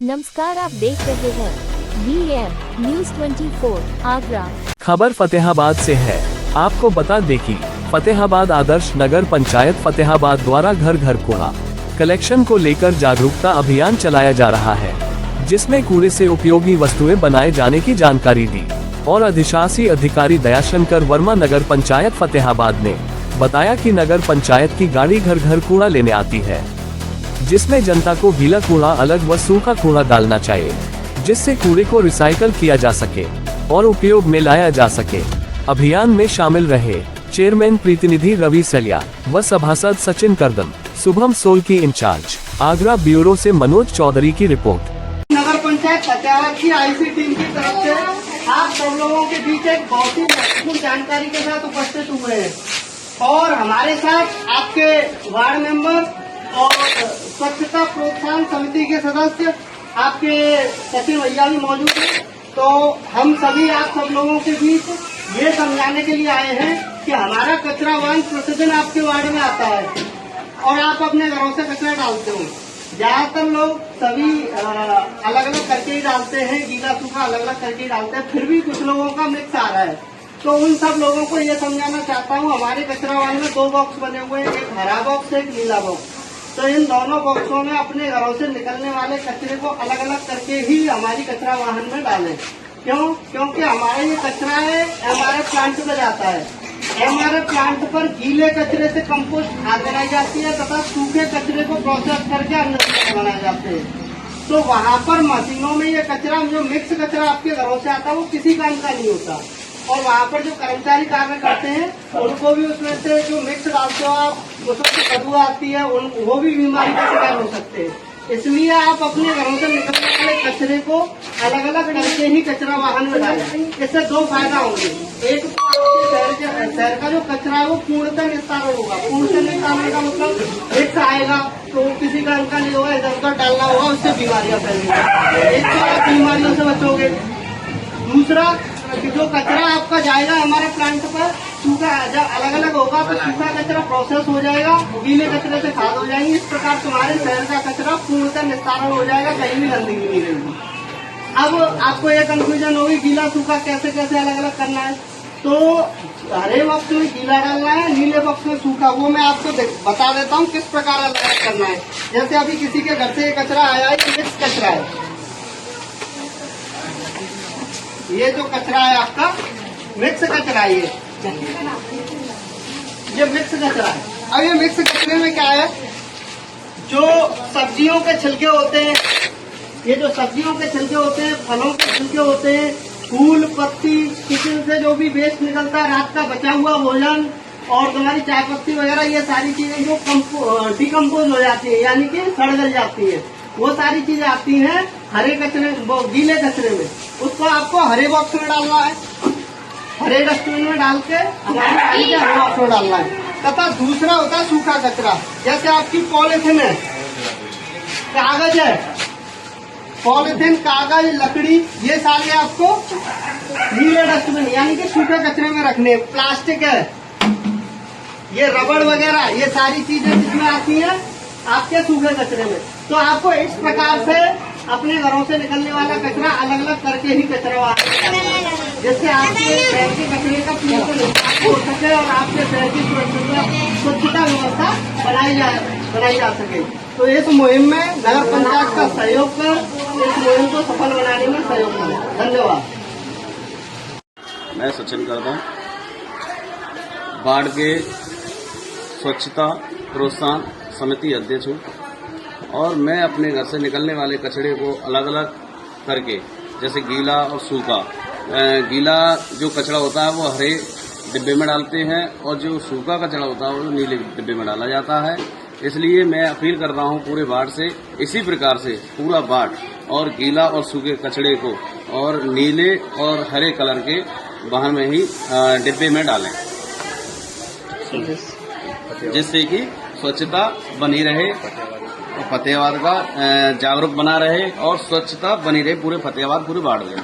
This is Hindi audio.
नमस्कार, आप देख रहे हैं VM न्यूज 24 आगरा। खबर फतेहाबाद से है। आपको बता दें कि फतेहाबाद आदर्श नगर पंचायत फतेहाबाद द्वारा घर घर कूड़ा कलेक्शन को लेकर जागरूकता अभियान चलाया जा रहा है, जिसमें कूड़े से उपयोगी वस्तुएं बनाए जाने की जानकारी दी और अधिशासी अधिकारी दयाशंकर वर्मा नगर पंचायत फतेहाबाद ने बताया कि नगर पंचायत की गाड़ी घर घर कूड़ा लेने आती है, जिसमें जनता को गीला कूड़ा अलग व सूखा कूड़ा डालना चाहिए, जिससे कूड़े को रिसाइकल किया जा सके और उपयोग में लाया जा सके। अभियान में शामिल रहे चेयरमैन प्रतिनिधि रवि सलिया व सभासद सचिन करदम, शुभम सोल की इंचार्ज। आगरा ब्यूरो से मनोज चौधरी की रिपोर्ट। नगर पंचायत फतेहाबाद की आईसी टीम की तरफ से आप सब लोगों के बीच एक बहुत ही महत्वपूर्ण जानकारी के साथ उपस्थित हुए हैं और हमारे साथ आपके वार्ड मेंबर और स्वच्छता प्रोत्साहन समिति के सदस्य आपके सचिन भैया भी मौजूद हैं। तो हम सभी आप सब लोगों के बीच ये समझाने के लिए आए हैं कि हमारा कचरा वाहन प्रतिदिन आपके वार्ड में आता है और आप अपने घरों से कचरा डालते हो। ज्यादातर लोग सभी अलग अलग करके ही डालते हैं, गीला सूखा अलग अलग करके ही डालते हैं, फिर भी कुछ लोगों का मिक्स आ रहा है। तो उन सब लोगों को ये समझाना चाहता हूँ, हमारे कचरा वाहन में 2 बॉक्स बने हुए हैं, एक हरा बॉक्स एक नीला बॉक्स। तो इन दोनों बॉक्सों में अपने घरों से निकलने वाले कचरे को अलग अलग करके ही हमारी कचरा वाहन में डालें। क्यों? क्योंकि हमारा ये कचरा है हमारे प्लांट में जाता है। हमारे प्लांट पर गीले कचरे से कंपोस्ट खाद बनाई जाती है तथा सूखे कचरे को प्रोसेस करके अन्न बनाए जाते हैं। तो वहाँ पर मशीनों में ये कचरा जो मिक्स कचरा आपके घरों से आता है वो किसी काम का नहीं होता और वहाँ पर जो कर्मचारी कार्य करते हैं उनको भी उसमें से जो मिक्स डालते हो आप उसमें से बदबू आती है, वो भी बीमारी का शिकार हो सकते हैं। इसलिए आप अपने घरों से निकलने वाले कचरे को अलग अलग करके ही कचरा वाहन में डालें। इससे 2 फायदा होंगे। एक तो शहर का जो कचरा है वो पूर्णतः निस्तारण होगा। पूर्णतः निस्तारण का मतलब मिक्स आएगा तो किसी का अंका नहीं होगा, इधर उधर डालना होगा, उससे बीमारियां फैलेंगी। एक तो आप बीमारियों से बचोगे। दूसरा कि जो कचरा आपका जाएगा हमारे प्लांट पर सूखा जब अलग अलग होगा तो सूखा कचरा प्रोसेस हो जाएगा, गीले कचरे से खाद हो जाएंगी। इस प्रकार तुम्हारे शहर का कचरा पूर्णतः निस्तारण हो जाएगा, कहीं भी गंदगी नहीं रहेगी। अब आपको ये कंफ्यूजन होगी गीला सूखा कैसे कैसे अलग अलग करना है। तो हरे बॉक्स में गीला डालना है, नीले बॉक्स में सूखा। वो मैं आपको बता देता हूँ किस प्रकार अलग अलग करना है। जैसे अभी किसी के घर से ये कचरा आया है, ये मिक्स कचरा है। ये जो कचरा है आपका मिक्स कचरा है, ये मिक्स कचरा है। अब ये मिक्स कचरे में क्या है, जो सब्जियों के छिलके होते हैं, ये जो सब्जियों के छिलके होते हैं, फलों के छिलके होते हैं, फूल पत्ती, किचन से जो भी वेस्ट निकलता है, रात का बचा हुआ भोजन और तुम्हारी चाय पत्ती वगैरह, ये सारी चीजें जो डिकम्पोज हो जाती है यानी कि सड़ गल जाती है, वो सारी चीजें आती हैं हरे कचरे गीले कचरे में। उसको आपको हरे बॉक्स में डालना है, हरे डस्टबिन में डाल के हरे बॉक्स में डालना है। तथा दूसरा होता है सूखा कचरा। जैसे आपकी पॉलिथीन है, कागज है, पॉलिथीन कागज लकड़ी, ये सारे आपको नीले डस्टबिन यानी कि सूखे कचरे में रखने। प्लास्टिक है, ये रबड़ वगैरह, ये सारी चीजें जिसमें आती हैं आपके सूखे कचरे में। तो आपको इस प्रकार से अपने घरों से निकलने वाला कचरा अलग अलग करके ही कचरा वाहन में, जिससे आपके शहर के कचरे का निस्तारण हो सके और आपके शहर की स्वच्छता व्यवस्था बनाई जा सके। तो इस मुहिम में नगर पंचायत का सहयोग कर इस मुहिम को सफल बनाने में सहयोग करें। धन्यवाद। मैं सचिन करदम, वार्ड के स्वच्छता प्रोत्साहन समिति अध्यक्ष हूँ और मैं अपने घर से निकलने वाले कचरे को अलग अलग करके, जैसे गीला और सूखा, गीला जो कचरा होता है वो हरे डिब्बे में डालते हैं और जो सूखा कचरा होता है वो नीले डिब्बे में डाला जाता है। इसलिए मैं अपील कर रहा हूँ पूरे वार्ड से, इसी प्रकार से पूरा वार्ड और गीला और सूखे कचरे को और नीले और हरे कलर के वाहन में ही डिब्बे में डालें, जिससे कि स्वच्छता बनी रहे, फतेहाबाद का जागरूक बना रहे और स्वच्छता बनी रहे पूरे फतेहाबाद पूरे वार्ड में।